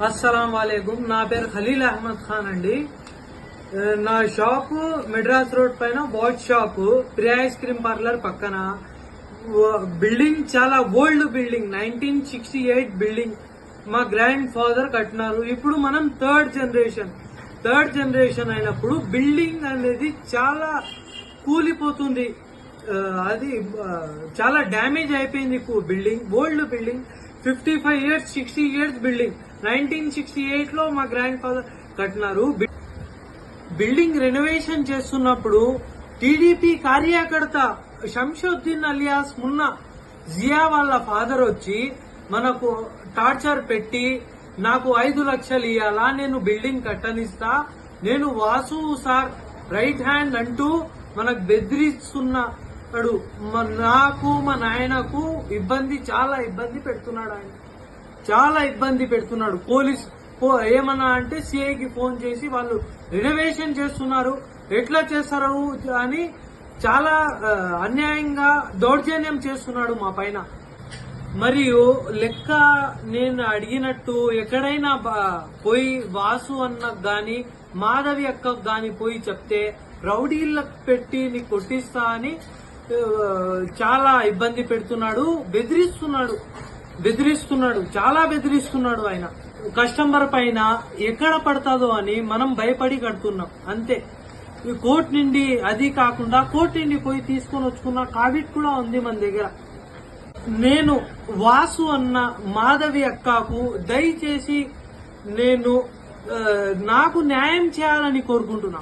अस्सलाम वालेकुम నా పేరు ఖలీల్ అహ్మద్ ఖాన్ అండి. నా షాపు మెడ్రాస్ రోడ్ పైన watch shop Priya ice cream parlour పక్కన. బిల్డింగ్ చాలా ఓల్డ్ బిల్డింగ్, 1968 బిల్డింగ్. మా గ్రాండ్ ఫాదర్ కట్టినారు. ఇప్పుడు మనం థర్డ్ జనరేషన్ అయినప్పుడు బిల్డింగ్ అనేది చాలా కూలిపోతుంది. అది చాలా డ్యామేజ్ అయిపోయింది. Building old building, 55 years 60 years building. 1968 లో మా గ్రాండ్ ఫాదర్ కట్టినారు. బిల్డింగ్ రెనోవేషన్ చేస్తున్నప్పుడు టీడీపీ కార్యకర్త శంషుద్దీన్ అలియాస్ మున్నా జియా వాళ్ళ ఫాదర్ వచ్చి మనకు టార్చర్ పెట్టి నాకు 5 లక్షలు ఇవ్వాలా, నేను బిల్డింగ్ కట్టనిస్తా, నేను వాసు సార్ రైట్ హ్యాండ్ అంటూ మనకు బెదిరిస్తున్నాడు. నాకు మా నాయనకు చాలా ఇబ్బంది పెడుతున్నాడు. ఆయన చాలా ఇబ్బంది పెడుతున్నాడు. పోలీస్ ఏమన్నా అంటే సిఐకి ఫోన్ చేసి వాళ్ళు రెనోవేషన్ చేస్తున్నారు, ఎట్లా చేస్తారు అని చాలా అన్యాయంగా దౌర్జన్యం చేస్తున్నాడు మా పైన. మరియు లెక్క నేను అడిగినట్టు ఎక్కడైనా పోయి వాసు అన్నకు గాని మాధవి అక్కకు గాని పోయి చెప్తే రౌడీలకు పెట్టి నీకు కొట్టిస్తా అని చాలా ఇబ్బంది పెడుతున్నాడు, బెదిరిస్తున్నాడు, చాలా బెదిరిస్తున్నాడు. ఆయన కస్టమర్ పైన ఎక్కడ పడతాదో అని మనం భయపడి కడుతున్నాం అంతే. కోర్టు నుండి, అది కాకుండా కోర్టు నుండి పోయి తీసుకొని వచ్చుకున్న కావిట్ కూడా ఉంది మన దగ్గర. నేను వాసు అన్న మాధవి అక్కకు దయచేసి నాకు న్యాయం చేయాలని కోరుకుంటున్నా.